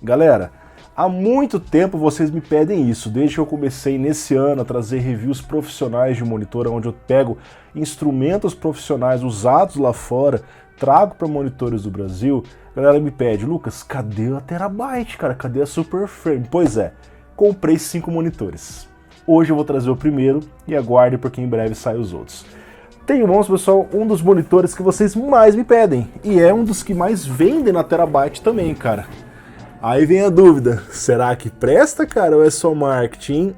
Galera, há muito tempo vocês me pedem isso, desde que eu comecei nesse ano a trazer reviews profissionais de monitor, onde eu pego instrumentos profissionais usados lá fora, trago para monitores do Brasil. A galera me pede, Lucas, cadê a Terabyte, cara? Cadê a Super Frame? Pois é, comprei 5 monitores. Hoje eu vou trazer o primeiro e aguarde porque em breve saem os outros. Tenho em mãos, pessoal, um dos monitores que vocês mais me pedem, e é um dos que mais vendem na Terabyte também, cara. Aí vem a dúvida, será que presta, cara, ou é só marketing?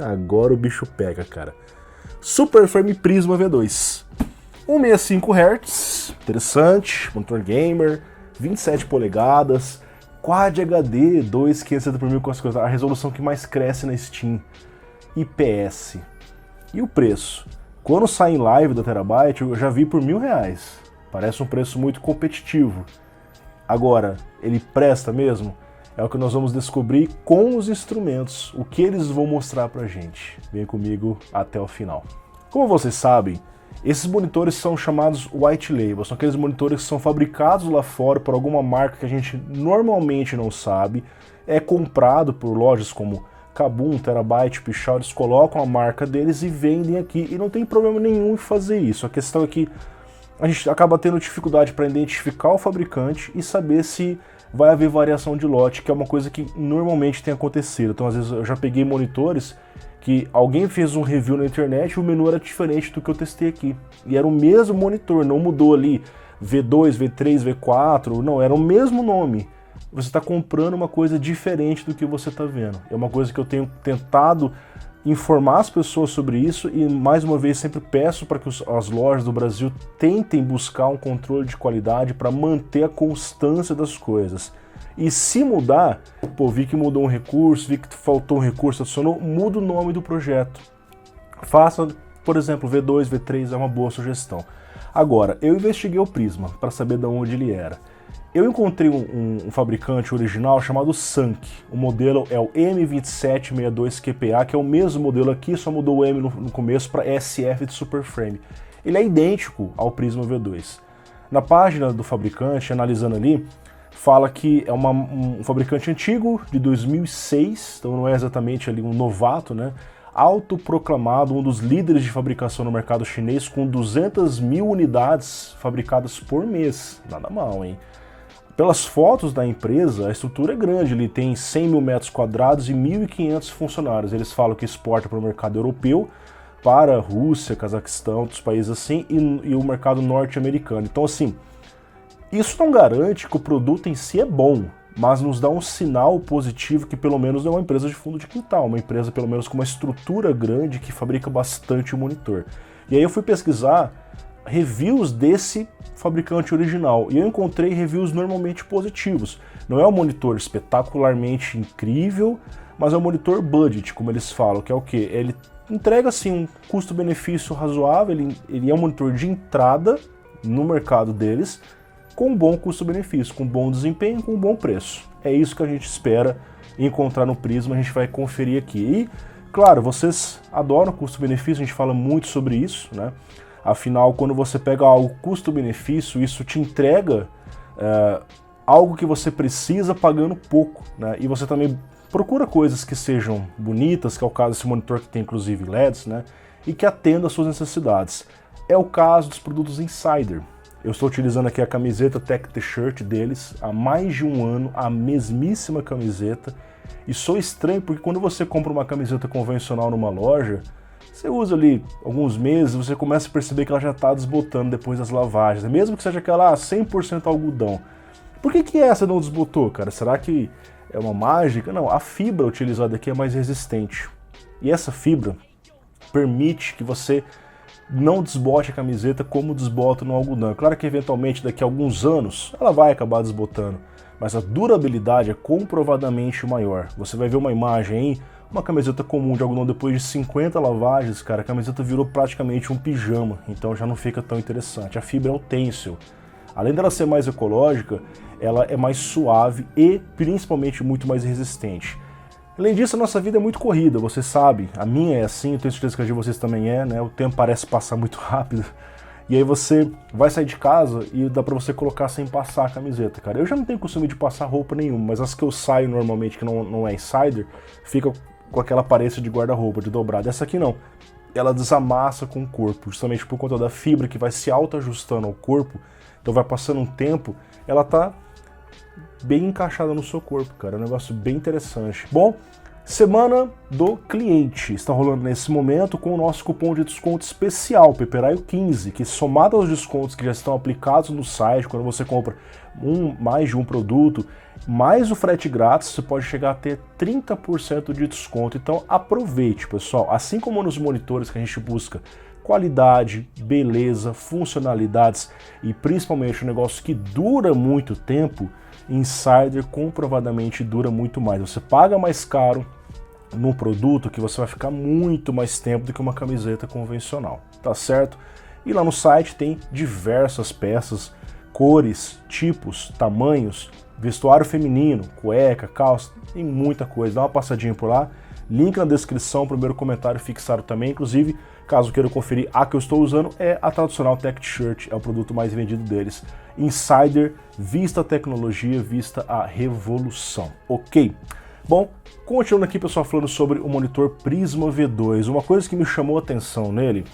Agora o bicho pega, cara. Super Frame Prisma V2. 165 Hz, interessante, monitor gamer, 27 polegadas, Quad HD 2560x1000 com as coisas, a resolução que mais cresce na Steam, IPS. E o preço? Quando sai em live da Terabyte, eu já vi por R$1.000. Parece um preço muito competitivo. Agora, ele presta mesmo? É o que nós vamos descobrir com os instrumentos, o que eles vão mostrar pra gente. Vem comigo até o final. Como vocês sabem, esses monitores são chamados white label, são aqueles monitores que são fabricados lá fora por alguma marca que a gente normalmente não sabe, é comprado por lojas como Kabum, Terabyte, Pichau, eles colocam a marca deles e vendem aqui, e não tem problema nenhum em fazer isso. A questão é que a gente acaba tendo dificuldade para identificar o fabricante e saber se vai haver variação de lote, que é uma coisa que normalmente tem acontecido. Então, às vezes, eu já peguei monitores que alguém fez um review na internet e o menu era diferente do que eu testei aqui. E era o mesmo monitor, não mudou ali V2, V3, V4, não, era o mesmo nome. Você está comprando uma coisa diferente do que você está vendo. É uma coisa que eu tenho tentado informar as pessoas sobre isso e, mais uma vez, sempre peço para que as lojas do Brasil tentem buscar um controle de qualidade para manter a constância das coisas. E se mudar, pô, vi que mudou um recurso, vi que faltou um recurso, adicionou, muda o nome do projeto. Faça, por exemplo, V2, V3 é uma boa sugestão. Agora, eu investiguei o Prisma para saber de onde ele era. Eu encontrei um fabricante original chamado Sunk. O modelo é o M2762QPA, que é o mesmo modelo aqui, só mudou o M no começo para SF de Super Frame. Ele é idêntico ao Prisma V2. Na página do fabricante, analisando ali, fala que é um fabricante antigo, de 2006, então não é exatamente ali um novato, né? Autoproclamado um dos líderes de fabricação no mercado chinês, com 200 mil unidades fabricadas por mês. Nada mal, hein? Pelas fotos da empresa, a estrutura é grande, ele tem 100 mil metros quadrados e 1.500 funcionários. Eles falam que exporta para o mercado europeu, para a Rússia, Cazaquistão, outros países assim, e o mercado norte-americano. Então, assim, isso não garante que o produto em si é bom, mas nos dá um sinal positivo que pelo menos é uma empresa de fundo de quintal, uma empresa pelo menos com uma estrutura grande que fabrica bastante monitor. E aí eu fui pesquisar reviews desse fabricante original e eu encontrei reviews normalmente positivos. Não é um monitor espetacularmente incrível, mas é um monitor budget, como eles falam, que é o quê? Ele entrega assim um custo-benefício razoável, ele é um monitor de entrada no mercado deles, com um bom custo-benefício, com bom desempenho, com um bom preço. É isso que a gente espera encontrar no Prisma, a gente vai conferir aqui. E, claro, vocês adoram custo-benefício, a gente fala muito sobre isso, né? Afinal, quando você pega algo custo-benefício, isso te entrega algo que você precisa pagando pouco, né? E você também procura coisas que sejam bonitas, que é o caso desse monitor que tem inclusive LEDs, né? E que atenda às suas necessidades. É o caso dos produtos Insider. Eu estou utilizando aqui a camiseta Tech T-Shirt deles há mais de um ano, a mesmíssima camiseta. E sou estranho porque quando você compra uma camiseta convencional numa loja, você usa ali alguns meses, você começa a perceber que ela já está desbotando depois das lavagens, mesmo que seja aquela 100% algodão. Por que essa não desbotou, cara? Será que é uma mágica? Não, a fibra utilizada aqui é mais resistente. E essa fibra permite que você não desbote a camiseta como desbota no algodão. Claro que eventualmente daqui a alguns anos ela vai acabar desbotando, mas a durabilidade é comprovadamente maior. Você vai ver uma imagem aí, uma camiseta comum de algodão depois de 50 lavagens, cara, a camiseta virou praticamente um pijama, então já não fica tão interessante. A fibra é o Tencel. Além dela ser mais ecológica, ela é mais suave e principalmente muito mais resistente. Além disso, a nossa vida é muito corrida, você sabe, a minha é assim, eu tenho certeza que a de vocês também é, né? O tempo parece passar muito rápido. E aí você vai sair de casa e dá pra você colocar sem passar a camiseta, cara. Eu já não tenho costume de passar roupa nenhuma, mas as que eu saio normalmente, que não é insider, fica com aquela aparência de guarda-roupa, de dobrada. Essa aqui não. Ela desamassa com o corpo, justamente por conta da fibra que vai se auto-ajustando ao corpo. Então vai passando um tempo, ela tá bem encaixada no seu corpo, cara. É um negócio bem interessante. Bom, Semana do Cliente está rolando nesse momento com o nosso cupom de desconto especial, Peperaio15, que somado aos descontos que já estão aplicados no site, quando você compra mais de um produto, mais o frete grátis, você pode chegar a ter 30% de desconto. Então aproveite, pessoal. Assim como nos monitores que a gente busca qualidade, beleza, funcionalidades e principalmente um negócio que dura muito tempo, Insider comprovadamente dura muito mais. Você paga mais caro num produto que você vai ficar muito mais tempo do que uma camiseta convencional, tá certo? E lá no site tem diversas peças, cores, tipos, tamanhos, vestuário feminino, cueca, calça, tem muita coisa. Dá uma passadinha por lá, link na descrição, primeiro comentário fixado também. Inclusive, caso queira conferir, a que eu estou usando é a tradicional Tech T-shirt, é o produto mais vendido deles. Insider, vista a tecnologia, vista a revolução, ok? Bom, continuando aqui, pessoal, falando sobre o monitor Prisma V2, uma coisa que me chamou a atenção nele,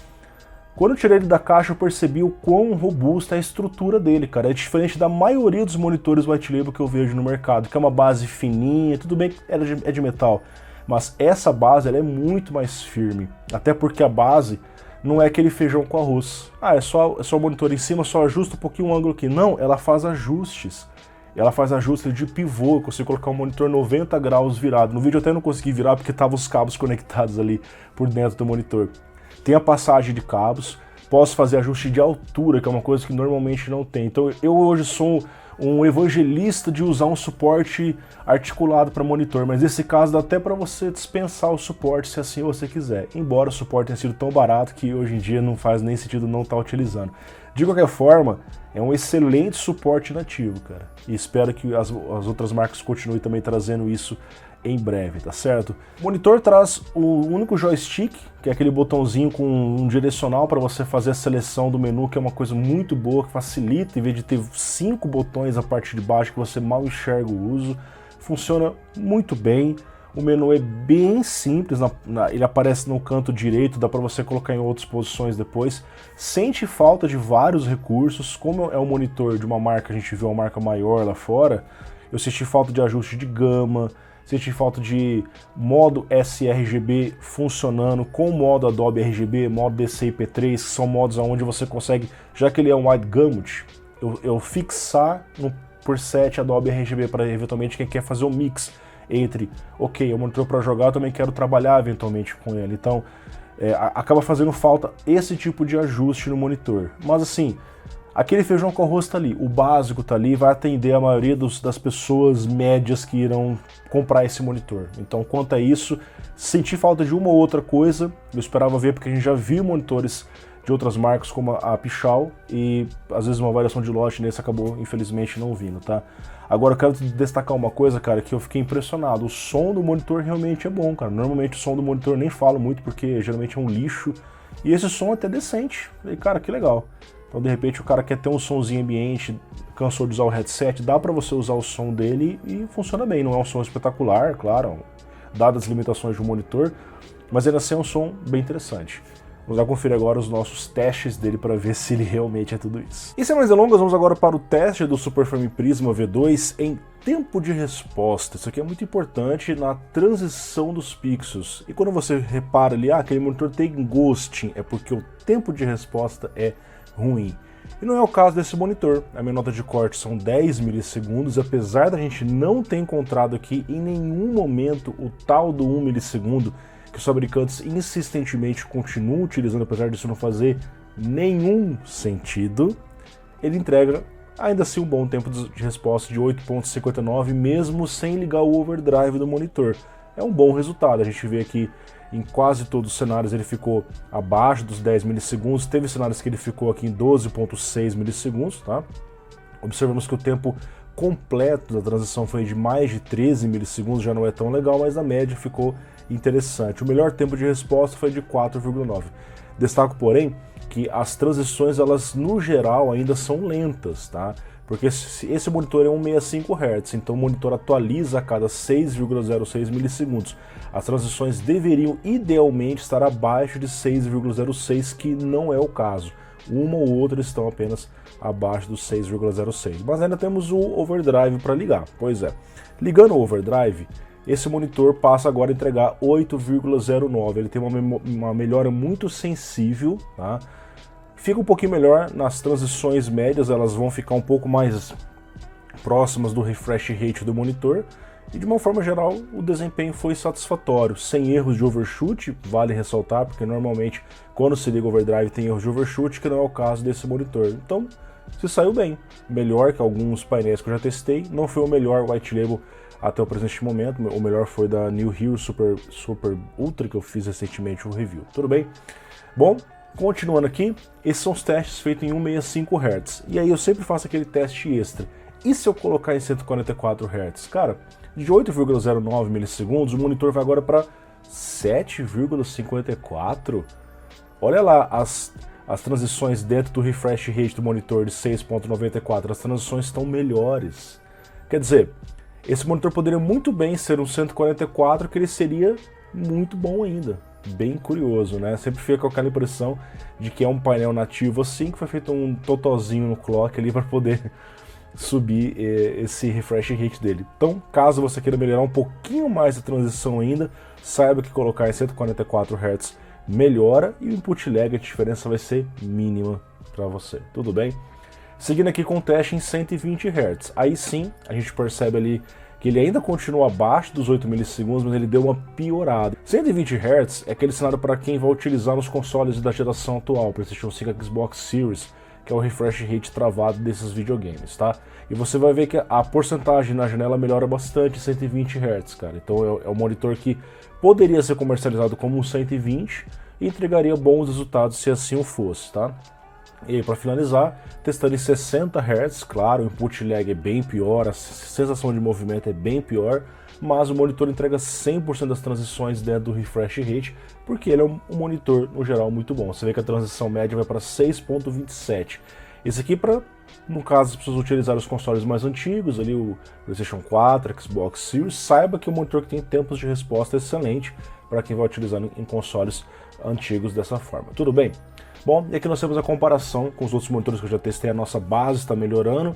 quando eu tirei ele da caixa eu percebi o quão robusta é a estrutura dele, cara. É diferente da maioria dos monitores white label que eu vejo no mercado, que é uma base fininha, tudo bem que é de metal, mas essa base ela é muito mais firme, até porque a base não é aquele feijão com arroz. Ah, é só o monitor em cima, só ajusta um pouquinho o ângulo aqui. Não, ela faz ajustes. Ela faz ajuste de pivô, eu consigo colocar um monitor 90 graus virado. No vídeo eu até não consegui virar porque estavam os cabos conectados ali por dentro do monitor. Tem a passagem de cabos, posso fazer ajuste de altura, que é uma coisa que normalmente não tem. Então eu hoje sou um evangelista de usar um suporte articulado para monitor, mas nesse caso dá até para você dispensar o suporte se assim você quiser, embora o suporte tenha sido tão barato que hoje em dia não faz nem sentido não estar utilizando. De qualquer forma, é um excelente suporte nativo, cara, e espero que as outras marcas continuem também trazendo isso em breve, tá certo? O monitor traz o único joystick, que é aquele botãozinho com um direcional para você fazer a seleção do menu, que é uma coisa muito boa, que facilita, em vez de ter 5 botões na parte de baixo que você mal enxerga o uso. Funciona muito bem, o menu é bem simples, ele aparece no canto direito, dá para você colocar em outras posições depois. Sente falta de vários recursos, como é um monitor de uma marca, a gente viu uma marca maior lá fora, eu senti falta de ajuste de gama, senti falta de modo sRGB funcionando com o modo Adobe RGB, modo DCI-P3, que são modos onde você consegue, já que ele é um wide gamut, eu fixar no preset Adobe RGB para eventualmente quem quer fazer um mix entre, ok, é um monitor para jogar, eu também quero trabalhar eventualmente com ele. Então, acaba fazendo falta esse tipo de ajuste no monitor. Mas assim, aquele feijão com arroz tá ali, o básico tá ali, vai atender a maioria das pessoas médias que irão comprar esse monitor. Então, quanto a isso, senti falta de uma ou outra coisa, eu esperava ver porque a gente já viu monitores de outras marcas como a Pichau e às vezes uma variação de lote nesse acabou infelizmente não vindo, tá? Agora eu quero destacar uma coisa, cara, que eu fiquei impressionado, o som do monitor realmente é bom, cara. Normalmente o som do monitor eu nem falo muito porque geralmente é um lixo e esse som é até decente, e cara, que legal. Então de repente o cara quer ter um somzinho ambiente, cansou de usar o headset, dá pra você usar o som dele e funciona bem, não é um som espetacular, claro, dadas as limitações do monitor, mas ainda assim é um som bem interessante. Vamos lá conferir agora os nossos testes dele para ver se ele realmente é tudo isso. E sem mais delongas, vamos agora para o teste do Superframe Prisma V2 em tempo de resposta. Isso aqui é muito importante na transição dos pixels. E quando você repara ali, aquele monitor tem ghosting, é porque o tempo de resposta é ruim. E não é o caso desse monitor. A minha nota de corte são 10 milissegundos, apesar da gente não ter encontrado aqui em nenhum momento o tal do 1 milissegundo, que os fabricantes insistentemente continuam utilizando, apesar disso não fazer nenhum sentido, ele entrega ainda assim um bom tempo de resposta de 8.59, mesmo sem ligar o overdrive do monitor. É um bom resultado, a gente vê aqui em quase todos os cenários ele ficou abaixo dos 10 milissegundos, teve cenários que ele ficou aqui em 12.6 milissegundos, tá? Observamos que o tempo completo da transição foi de mais de 13 milissegundos, já não é tão legal, mas na média ficou interessante. O melhor tempo de resposta foi de 4,9. Destaco, porém, que as transições, elas no geral ainda são lentas, tá? Porque esse monitor é um 65 Hz, então o monitor atualiza a cada 6,06 milissegundos. As transições deveriam idealmente estar abaixo de 6,06, que não é o caso. Uma ou outra estão apenas abaixo dos 6,06. Mas ainda temos o overdrive para ligar. Pois é, ligando o overdrive, esse monitor passa agora a entregar 8,09. Ele tem uma melhora muito sensível, tá? Fica um pouquinho melhor nas transições médias, elas vão ficar um pouco mais próximas do refresh rate do monitor. E de uma forma geral, o desempenho foi satisfatório, sem erros de overshoot, vale ressaltar, porque normalmente quando se liga o overdrive tem erros de overshoot, que não é o caso desse monitor. Então, se saiu bem, melhor que alguns painéis que eu já testei, não foi o melhor white label até o presente momento, o melhor foi da New Hero Super Ultra, que eu fiz recentemente o review. Tudo bem? Bom, continuando aqui, esses são os testes feitos em 165 Hz. E aí eu sempre faço aquele teste extra. E se eu colocar em 144 Hz? Cara, de 8,09 milissegundos, o monitor vai agora para 7,54. Olha lá as transições dentro do refresh rate do monitor de 6,94. As transições estão melhores. Quer dizer, esse monitor poderia muito bem ser um 144, que ele seria muito bom ainda. Bem curioso, né? Sempre fica com aquela impressão de que é um painel nativo assim, que foi feito um totozinho no clock ali para poder subir esse refresh rate dele. Então, caso você queira melhorar um pouquinho mais a transição ainda, saiba que colocar em 144 Hz melhora e o input lag, a diferença vai ser mínima para você. Tudo bem? Seguindo aqui com o teste em 120 Hz. Aí sim, a gente percebe ali que ele ainda continua abaixo dos 8 milissegundos, mas ele deu uma piorada. 120 Hz é aquele cenário para quem vai utilizar nos consoles da geração atual, PlayStation 5 e Xbox Series, que é o refresh rate travado desses videogames, tá? E você vai ver que a porcentagem na janela melhora bastante em 120 Hz, cara. Então é um monitor que poderia ser comercializado como um 120 e entregaria bons resultados se assim o fosse, tá? E aí, para finalizar, testando em 60 Hz, claro, o input lag é bem pior, a sensação de movimento é bem pior, mas o monitor entrega 100% das transições dentro do refresh rate, porque ele é um monitor, no geral, muito bom. Você vê que a transição média vai para 6.27. Esse aqui, no caso, as pessoas utilizarem os consoles mais antigos, ali o PlayStation 4, Xbox Series, saiba que é um monitor que tem tempos de resposta excelente para quem vai utilizar em consoles antigos dessa forma. Tudo bem? Bom, e aqui nós temos a comparação com os outros monitores que eu já testei, a nossa base está melhorando.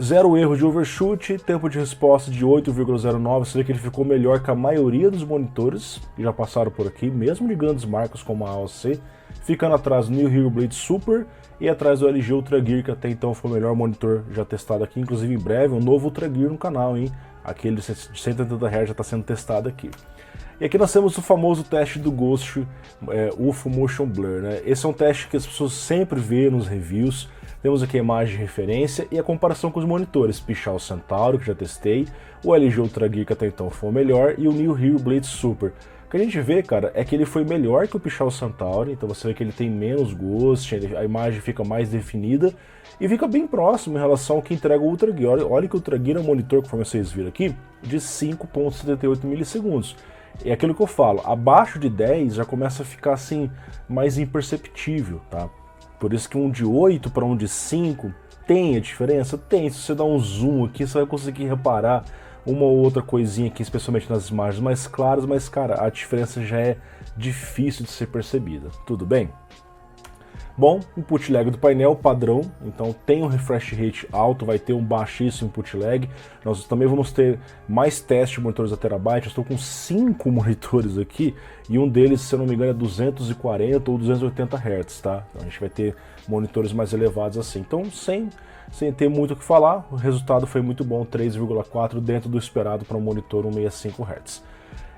Zero erro de overshoot, tempo de resposta de 8,09, você vê que ele ficou melhor que a maioria dos monitores que já passaram por aqui, mesmo de grandes marcas como a AOC, ficando atrás do New Hero Blade Super e atrás do LG Ultra Gear, que até então foi o melhor monitor já testado aqui, inclusive em breve um novo Ultra Gear no canal, hein? Aquele de 180 Hz já está sendo testado aqui. E aqui nós temos o famoso teste do Ghost UFO Motion Blur, né? Esse é um teste que as pessoas sempre vêem nos reviews. Temos aqui a imagem de referência e a comparação com os monitores Pichal Centauro, que já testei, o LG Ultra Gear, que até então foi o melhor, e o New Hero Blade Super. O que a gente vê, cara, é que ele foi melhor que o Pichal Centauro, então você vê que ele tem menos ghost, a imagem fica mais definida e fica bem próximo em relação ao que entrega o Ultra Gear. Olha que o Ultra Gear é um monitor, conforme vocês viram aqui, de 5,78 milissegundos. É aquilo que eu falo, abaixo de 10 já começa a ficar assim, mais imperceptível, tá? Por isso que um de 8 para um de 5 tem a diferença? Tem. Se você dá um zoom aqui, você vai conseguir reparar uma ou outra coisinha aqui, especialmente nas imagens mais claras, mas cara, a diferença já é difícil de ser percebida. Tudo bem? Bom, input lag do painel padrão, então tem um refresh rate alto, vai ter um baixíssimo input lag. Nós também vamos ter mais testes de monitores a terabyte. Eu estou com 5 monitores aqui e um deles, se eu não me engano, é 240 ou 280 Hz, tá? Então a gente vai ter monitores mais elevados assim. Então, sem ter muito o que falar, o resultado foi muito bom, 3,4 dentro do esperado para um monitor 165 Hz.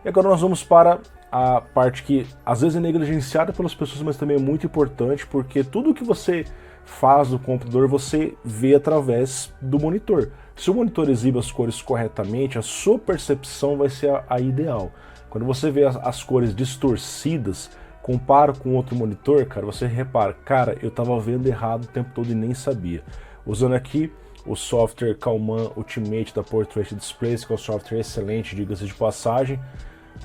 E agora nós vamos para a parte que às vezes é negligenciada pelas pessoas, mas também é muito importante, porque tudo que você faz no computador você vê através do monitor. Se o monitor exibe as cores corretamente, a sua percepção vai ser a ideal. Quando você vê as cores distorcidas, compara com outro monitor, cara, você repara, cara, eu estava vendo errado o tempo todo e nem sabia. Usando aqui o software Kalman Ultimate da Portrait Displays, que é um software excelente, diga-se de passagem.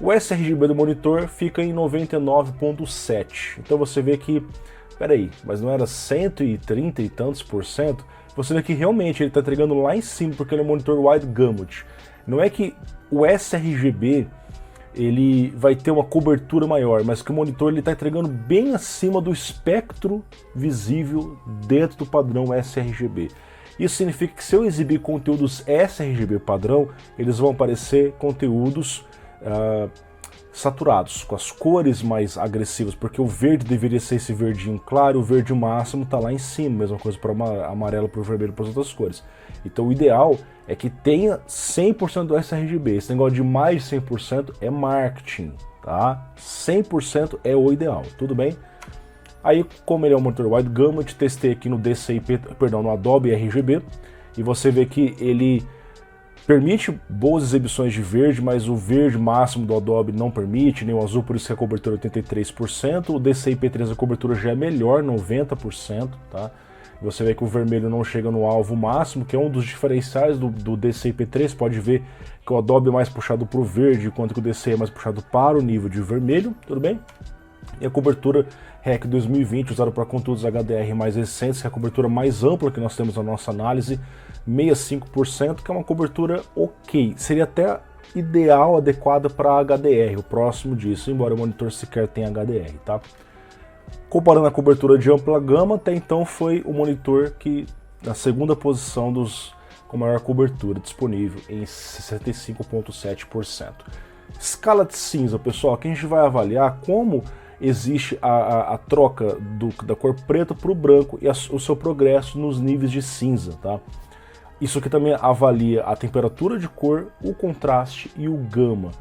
O sRGB do monitor fica em 99.7, então você vê que peraí, mas não era 130 e tantos por cento? Você vê que realmente ele está entregando lá em cima, porque ele é um monitor wide gamut. Não é que o sRGB ele vai ter uma cobertura maior, mas que o monitor está entregando bem acima do espectro visível dentro do padrão sRGB. Isso significa que se eu exibir conteúdos sRGB padrão, eles vão aparecer conteúdos saturados, com as cores mais agressivas, porque o verde deveria ser esse verdinho claro, o verde máximo está lá em cima, mesma coisa para o amarelo, para o vermelho, para as outras cores. Então o ideal é que tenha 100% do sRGB, esse negócio de mais de 100% é marketing, tá? 100% é o ideal, tudo bem? Aí, como ele é um monitor wide gamut, testei aqui no no Adobe RGB, e você vê que ele permite boas exibições de verde, mas o verde máximo do Adobe não permite, nem o azul, por isso que a cobertura é 83%, o DCI-P3 a cobertura já é melhor, 90%, tá? Você vê que o vermelho não chega no alvo máximo, que é um dos diferenciais do DCI-P3, pode ver que o Adobe é mais puxado para o verde, enquanto que o DCI é mais puxado para o nível de vermelho, tudo bem? E a cobertura REC 2020, usada para conteúdos HDR mais recentes, que é a cobertura mais ampla que nós temos na nossa análise, 65%, que é uma cobertura ok. Seria até ideal, adequada para HDR, o próximo disso, embora o monitor sequer tenha HDR, tá? Comparando a cobertura de ampla gama, até então foi o monitor que na segunda posição com maior cobertura disponível, em 65,7%. Escala de cinza, pessoal, aqui a gente vai avaliar como existe a troca da cor preta para o branco e o seu progresso nos níveis de cinza, tá? Isso aqui também avalia a temperatura de cor, o contraste e o gama.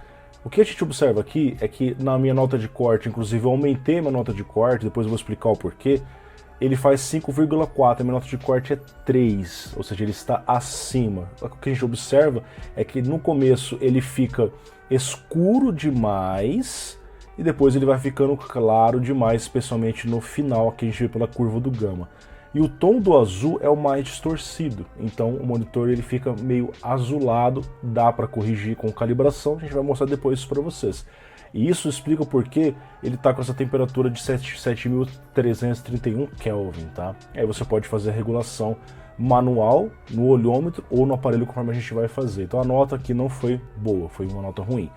O que a gente observa aqui é que na minha nota de corte, inclusive eu aumentei a minha nota de corte, depois eu vou explicar o porquê, ele faz 5,4, a minha nota de corte é 3, ou seja, ele está acima. O que a gente observa é que no começo ele fica escuro demais e depois ele vai ficando claro demais, especialmente no final, que a gente vê pela curva do gama. E o tom do azul é o mais distorcido, então o monitor ele fica meio azulado, dá para corrigir com calibração, a gente vai mostrar depois isso para vocês. E isso explica por que ele está com essa temperatura de 7.331 Kelvin, tá? Aí você pode fazer a regulação manual no olhômetro ou no aparelho conforme a gente vai fazer. Então a nota aqui não foi boa, foi uma nota ruim.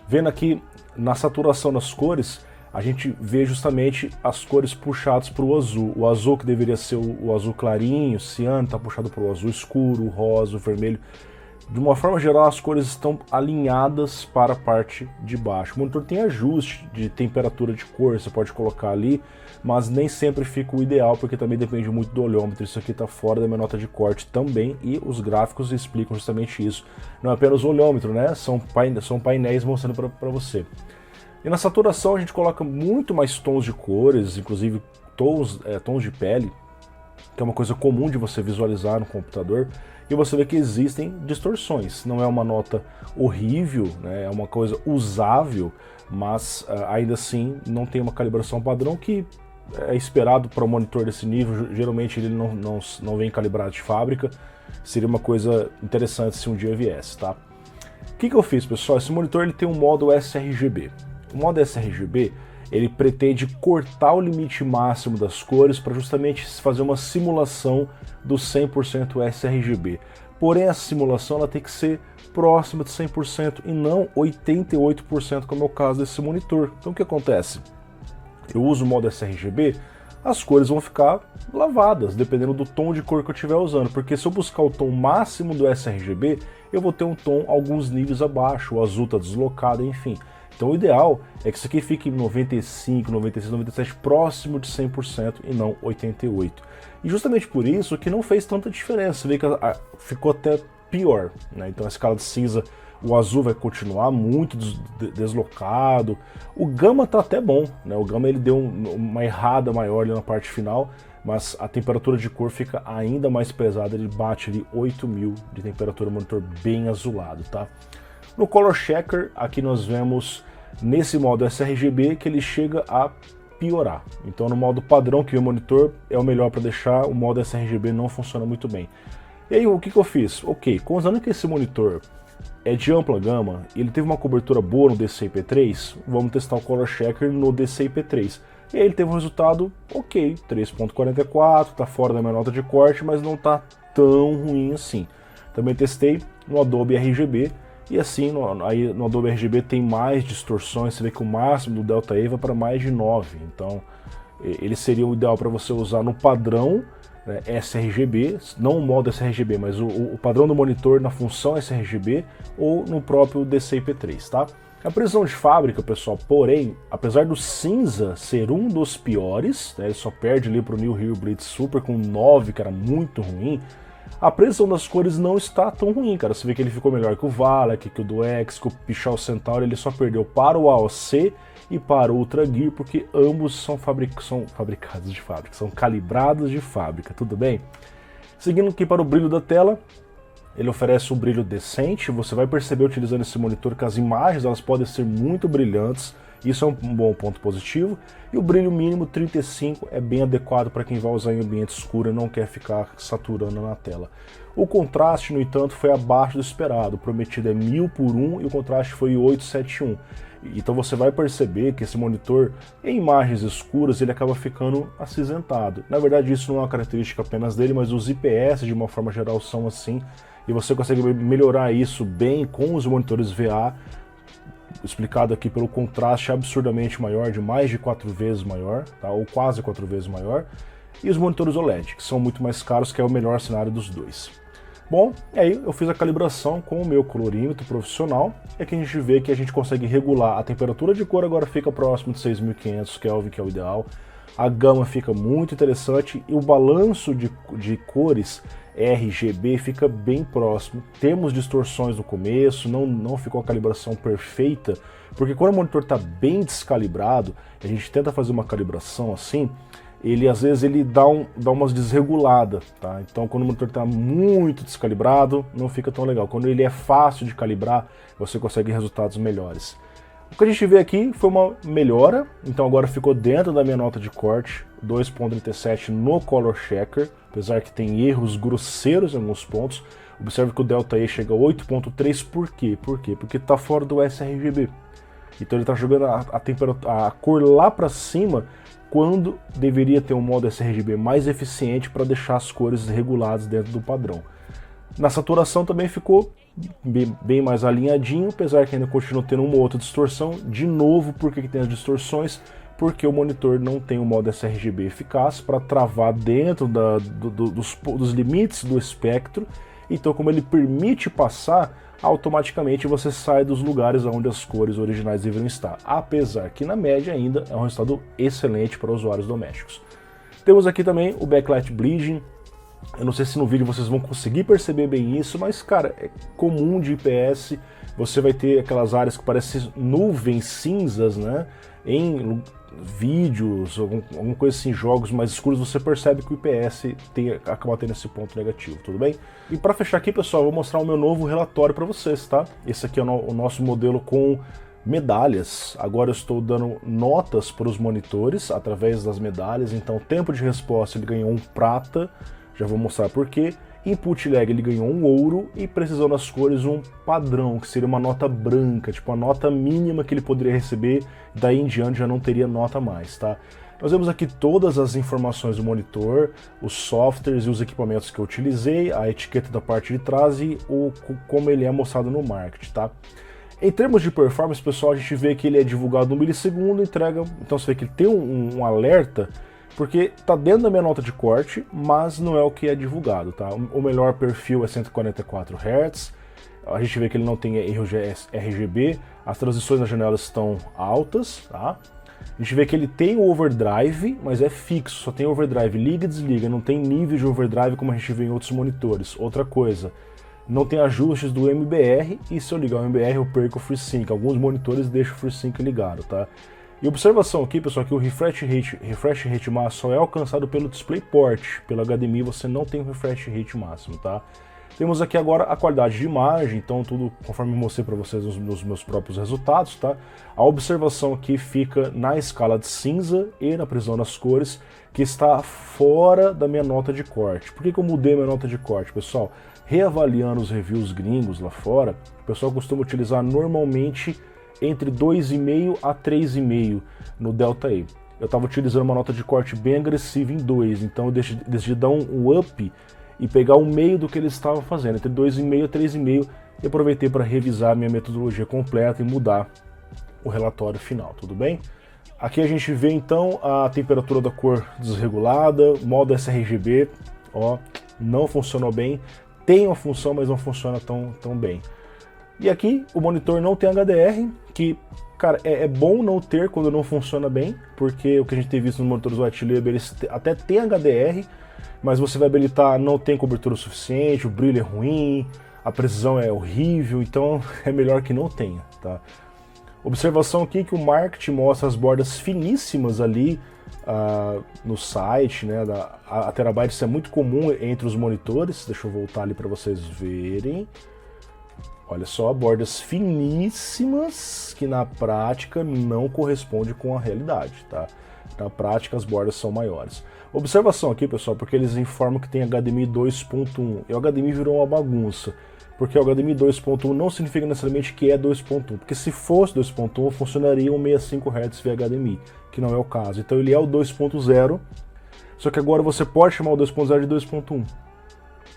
Vendo aqui na saturação das cores, a gente vê justamente as cores puxadas para o azul. O azul que deveria ser o azul clarinho, ciano, está puxado para o azul escuro, o rosa, o vermelho. De uma forma geral, as cores estão alinhadas para a parte de baixo. O monitor tem ajuste de temperatura de cor, você pode colocar ali, mas nem sempre fica o ideal, porque também depende muito do olhômetro. Isso aqui está fora da minha nota de corte também, e os gráficos explicam justamente isso. Não é apenas o olhômetro, né? São painéis mostrando para você. E na saturação a gente coloca muito mais tons de cores, inclusive tons de pele, que é uma coisa comum de você visualizar no computador, e você vê que existem distorções. Não é uma nota horrível, né? É uma coisa usável, mas ainda assim não tem uma calibração padrão que é esperado para um monitor desse nível. Geralmente ele não vem calibrado de fábrica. Seria uma coisa interessante se um dia viesse, tá? O que eu fiz, pessoal? Esse monitor ele tem um modo sRGB. O modo sRGB, ele pretende cortar o limite máximo das cores para justamente fazer uma simulação do 100% sRGB. Porém, a simulação ela tem que ser próxima de 100% e não 88%, como é o caso desse monitor. Então o que acontece? Eu uso o modo sRGB, as cores vão ficar lavadas, dependendo do tom de cor que eu estiver usando, porque se eu buscar o tom máximo do sRGB, eu vou ter um tom alguns níveis abaixo, o azul está deslocado, enfim. Então o ideal é que isso aqui fique em 95, 96, 97, próximo de 100% e não 88%. E justamente por isso que não fez tanta diferença, você vê que ficou até pior, né? Então a escala de cinza, o azul vai continuar muito deslocado, o gama tá até bom, né? O gama ele deu uma errada maior ali na parte final, mas a temperatura de cor fica ainda mais pesada, ele bate ali 8.000 de temperatura, monitor bem azulado, tá? No Color Checker, aqui nós vemos nesse modo sRGB que ele chega a piorar. Então no modo padrão, que o monitor é o melhor para deixar, o modo sRGB não funciona muito bem. E aí o que eu fiz? Ok, considerando que esse monitor é de ampla gama, ele teve uma cobertura boa no DCI-P3, vamos testar o Color Checker no DCI-P3. E aí ele teve um resultado ok, 3.44, tá fora da minha nota de corte, mas não tá tão ruim assim. Também testei no Adobe RGB, e assim, aí no Adobe RGB tem mais distorções, você vê que o máximo do Delta E vai para mais de 9, então ele seria o ideal para você usar no padrão, né, sRGB, não o modo sRGB, mas o padrão do monitor na função sRGB ou no próprio DCI-P3, tá? A precisão de fábrica, pessoal, porém, apesar do cinza ser um dos piores, né, ele só perde ali para o New Hero Blitz Super com 9, que era muito ruim, a precisão das cores não está tão ruim, cara. Você vê que ele ficou melhor que o Valak, que o Duex, que o Pichal Centauri, ele só perdeu para o AOC e para o Ultra Gear, porque ambos são fabricados de fábrica, são calibrados de fábrica, tudo bem? Seguindo aqui para o brilho da tela, ele oferece um brilho decente, você vai perceber utilizando esse monitor que as imagens elas podem ser muito brilhantes, isso é um bom ponto positivo, e o brilho mínimo 35 é bem adequado para quem vai usar em ambiente escuro e não quer ficar saturando na tela. O contraste, no entanto, foi abaixo do esperado, o prometido é 1000/1 e o contraste foi 871. Então você vai perceber que esse monitor, em imagens escuras, ele acaba ficando acinzentado. Na verdade, isso não é uma característica apenas dele, mas os IPS, de uma forma geral, são assim, e você consegue melhorar isso bem com os monitores VA, explicado aqui pelo contraste absurdamente maior, de mais de 4 vezes maior, tá? Ou quase 4 vezes maior, e os monitores OLED, que são muito mais caros, que é o melhor cenário dos dois. Bom, aí eu fiz a calibração com o meu colorímetro profissional, e aqui a gente vê que a gente consegue regular a temperatura de cor, agora fica próximo de 6500 Kelvin, que é o ideal, a gama fica muito interessante, e o balanço de cores RGB fica bem próximo. Temos distorções no começo, não ficou a calibração perfeita, porque quando o monitor está bem descalibrado, a gente tenta fazer uma calibração assim, ele às vezes ele dá umas desreguladas, tá? Então quando o monitor está muito descalibrado, não fica tão legal. Quando ele é fácil de calibrar, você consegue resultados melhores. O que a gente vê aqui foi uma melhora, então agora ficou dentro da minha nota de corte, 2.37 no Color Checker, apesar que tem erros grosseiros em alguns pontos. Observe que o Delta E chega a 8.3, por quê? Porque está fora do sRGB. Então ele está jogando a cor lá para cima, quando deveria ter um modo sRGB mais eficiente para deixar as cores reguladas dentro do padrão. Na saturação também ficou bem mais alinhadinho, apesar que ainda continua tendo uma ou outra distorção. De novo, por que tem as distorções? Porque o monitor não tem um modo sRGB eficaz para travar dentro dos limites do espectro, então como ele permite passar, automaticamente você sai dos lugares onde as cores originais deveriam estar, apesar que na média ainda é um resultado excelente para usuários domésticos. Temos aqui também o Backlight Bleeding. Eu não sei se no vídeo vocês vão conseguir perceber bem isso, mas cara, é comum de IPS, você vai ter aquelas áreas que parecem nuvens cinzas, né? Em vídeos, alguma coisa assim, jogos mais escuros, você percebe que o IPS acaba tendo esse ponto negativo, tudo bem? E para fechar aqui, pessoal, eu vou mostrar o meu novo relatório para vocês, tá? Esse aqui é o nosso modelo com medalhas. Agora eu estou dando notas para os monitores através das medalhas, então tempo de resposta ele ganhou um prata, já vou mostrar por quê. Input lag ele ganhou um ouro e precisão das cores um padrão, que seria uma nota branca, tipo a nota mínima que ele poderia receber, daí em diante já não teria nota a mais, tá? Nós vemos aqui todas as informações do monitor, os softwares e os equipamentos que eu utilizei, a etiqueta da parte de trás e como ele é mostrado no market, tá? Em termos de performance, pessoal, a gente vê que ele é divulgado no milissegundo, entrega, então você vê que ele tem um alerta, porque está dentro da minha nota de corte, mas não é o que é divulgado, tá? O melhor perfil é 144 Hz, a gente vê que ele não tem erro RGB, as transições na janela estão altas, tá? A gente vê que ele tem o overdrive, mas é fixo, só tem overdrive, liga e desliga, não tem nível de overdrive como a gente vê em outros monitores. Outra coisa, não tem ajustes do MBR, e se eu ligar o MBR eu perco o FreeSync, alguns monitores deixam o FreeSync ligado, tá? E observação aqui, pessoal, que o refresh rate máximo só é alcançado pelo DisplayPort, pelo HDMI você não tem o refresh rate máximo, tá? Temos aqui agora a qualidade de imagem, então tudo conforme eu mostrei para vocês nos meus próprios resultados, tá? A observação aqui fica na escala de cinza e na precisão das cores, que está fora da minha nota de corte. Por que eu mudei minha nota de corte, pessoal? Reavaliando os reviews gringos lá fora, o pessoal costuma utilizar normalmente entre 2,5 a 3,5 no Delta E. eu estava utilizando uma nota de corte bem agressiva em 2, então eu decidi dar um up e pegar o meio do que eles estavam fazendo, entre 2,5 e 3,5, e aproveitei para revisar minha metodologia completa e mudar o relatório final, tudo bem? Aqui a gente vê então a temperatura da cor desregulada, modo sRGB, ó, não funcionou bem, tem uma função, mas não funciona tão bem. E aqui o monitor não tem HDR, que, cara, é bom não ter quando não funciona bem, porque o que a gente tem visto nos monitores White Label, eles até tem HDR, mas você vai habilitar, não tem cobertura suficiente, o brilho é ruim, a precisão é horrível, então é melhor que não tenha, tá? Observação aqui que o marketing mostra as bordas finíssimas ali no site, né? A Terabyte, isso é muito comum entre os monitores. Deixa eu voltar ali para vocês verem. Olha só, bordas finíssimas que na prática não corresponde com a realidade, tá? Na prática as bordas são maiores. Observação aqui, pessoal, porque eles informam que tem HDMI 2.1 e o HDMI virou uma bagunça. Porque o HDMI 2.1 não significa necessariamente que é 2.1, porque se fosse 2.1 funcionaria um 65 Hz via HDMI, que não é o caso. Então ele é o 2.0, só que agora você pode chamar o 2.0 de 2.1.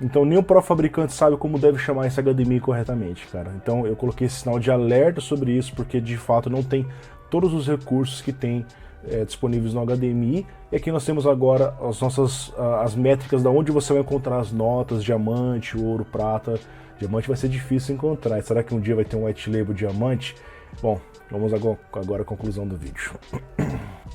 Então nem o próprio fabricante sabe como deve chamar esse HDMI corretamente, cara. Então eu coloquei esse sinal de alerta sobre isso, porque de fato não tem todos os recursos que tem disponíveis no HDMI. E aqui nós temos agora as métricas de onde você vai encontrar as notas, diamante, ouro, prata. Diamante vai ser difícil encontrar. Será que um dia vai ter um white label diamante? Bom, vamos agora à conclusão do vídeo.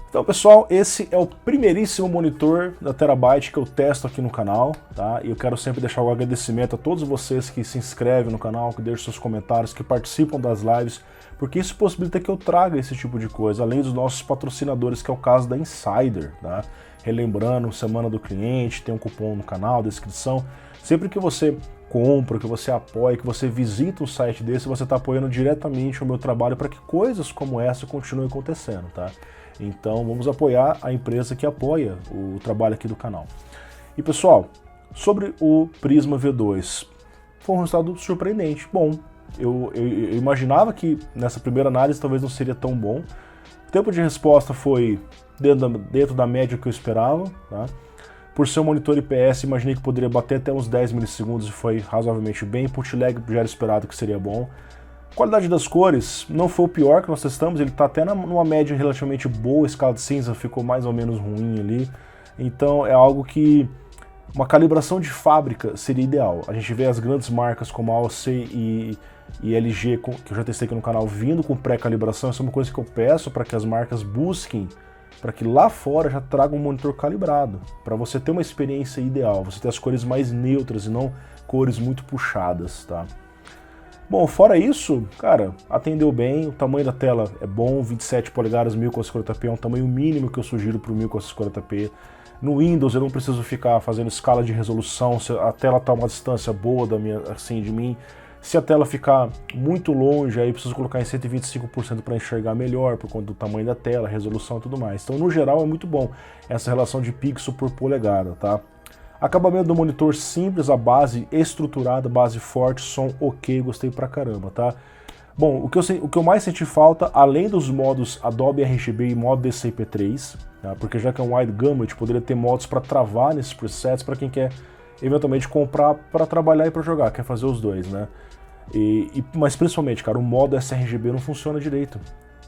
Então, pessoal, esse é o primeiríssimo monitor da Terabyte que eu testo aqui no canal, tá? E eu quero sempre deixar o agradecimento a todos vocês que se inscrevem no canal, que deixam seus comentários, que participam das lives, porque isso possibilita que eu traga esse tipo de coisa, além dos nossos patrocinadores, que é o caso da Insider, tá? Relembrando, Semana do Cliente, tem um cupom no canal, descrição. Sempre que você compra, que você apoia, que você visita um site desse, você está apoiando diretamente o meu trabalho para que coisas como essa continuem acontecendo, tá? Então vamos apoiar a empresa que apoia o trabalho aqui do canal. E pessoal, sobre o Prisma V2, foi um resultado surpreendente. Bom, eu imaginava que nessa primeira análise talvez não seria tão bom. O tempo de resposta foi dentro da média que eu esperava, tá? Por ser um monitor IPS, imaginei que poderia bater até uns 10 milissegundos e foi razoavelmente bem. Put lag já era esperado que seria bom. Qualidade das cores não foi o pior que nós testamos, ele está até numa média relativamente boa, a escala de cinza ficou mais ou menos ruim ali. Então é algo que uma calibração de fábrica seria ideal. A gente vê as grandes marcas como a AOC e LG, que eu já testei aqui no canal, vindo com pré-calibração. Isso é uma coisa que eu peço para que as marcas busquem, para que lá fora já tragam um monitor calibrado, para você ter uma experiência ideal, você ter as cores mais neutras e não cores muito puxadas, tá? Bom, fora isso, cara, atendeu bem, o tamanho da tela é bom, 27 polegadas 1440p é um tamanho mínimo que eu sugiro para o 1440p. No Windows eu não preciso ficar fazendo escala de resolução, se a tela está a uma distância boa de mim. Se a tela ficar muito longe, aí preciso colocar em 125% para enxergar melhor, por conta do tamanho da tela, resolução e tudo mais. Então, no geral, é muito bom essa relação de pixel por polegada, tá? Acabamento do monitor simples, a base estruturada, base forte, som ok, gostei pra caramba, tá? Bom, o que eu mais senti falta, além dos modos Adobe RGB e modo DCI-P3, tá? Porque já que é um wide gamut, poderia ter modos para travar nesses presets para quem quer eventualmente comprar para trabalhar e para jogar, quer fazer os dois, né? Mas principalmente, cara, o modo sRGB não funciona direito.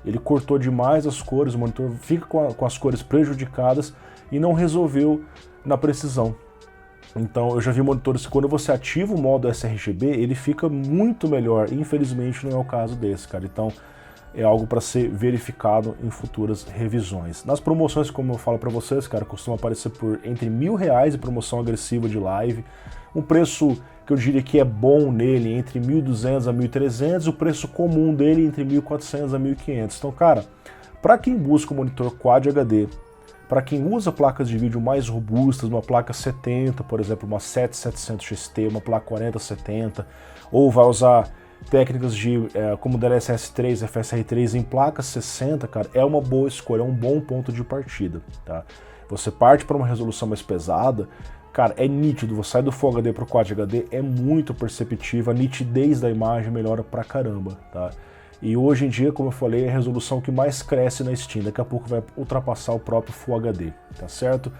Ele cortou demais as cores, o monitor fica com as cores prejudicadas e não resolveu na precisão. Então eu já vi monitores que quando você ativa o modo sRGB, ele fica muito melhor. Infelizmente não é o caso desse, cara. Então é algo para ser verificado em futuras revisões. Nas promoções, como eu falo para vocês, cara, costuma aparecer por entre R$1.000 em promoção agressiva de live. Um preço que eu diria que é bom nele, entre 1.200 a 1.300, o preço comum dele entre 1.400 a 1.500. Então, cara, para quem busca um monitor Quad HD, para quem usa placas de vídeo mais robustas, uma placa 70, por exemplo, uma 7700 XT, uma placa 4070, ou vai usar técnicas como DLSS 3, FSR3 em placas 60, cara, é uma boa escolha, é um bom ponto de partida, tá? Você parte para uma resolução mais pesada, cara, é nítido, você sai do Full HD para o Quad HD, é muito perceptível, a nitidez da imagem melhora pra caramba, tá? E hoje em dia, como eu falei, é a resolução que mais cresce na Steam. Daqui a pouco vai ultrapassar o próprio Full HD, tá certo?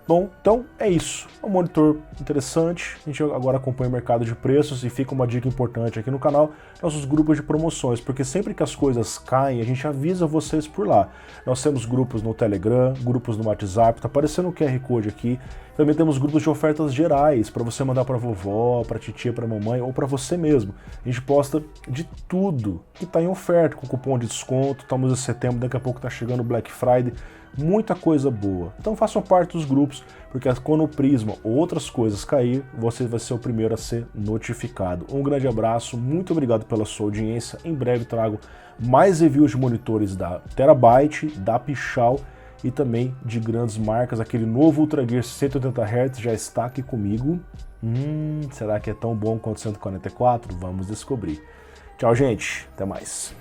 Bom, então é isso. É um monitor interessante. A gente agora acompanha o mercado de preços e fica uma dica importante aqui no canal, nossos grupos de promoções, porque sempre que as coisas caem, a gente avisa vocês por lá. Nós temos grupos no Telegram, grupos no WhatsApp, tá aparecendo o QR Code aqui. Também temos grupos de ofertas gerais, para você mandar para vovó, para titia, para mamãe ou para você mesmo. A gente posta de tudo que está em oferta, com cupom de desconto. Estamos em setembro, daqui a pouco está chegando o Black Friday. Muita coisa boa. Então façam parte dos grupos, porque quando o Prisma ou outras coisas cair, você vai ser o primeiro a ser notificado. Um grande abraço, muito obrigado pela sua audiência. Em breve trago mais reviews de monitores da Terabyte, da Pichau e também de grandes marcas. Aquele novo Ultra Gear 180 Hz já está aqui comigo. Será que é tão bom quanto o 144? Vamos descobrir. Tchau, gente. Até mais.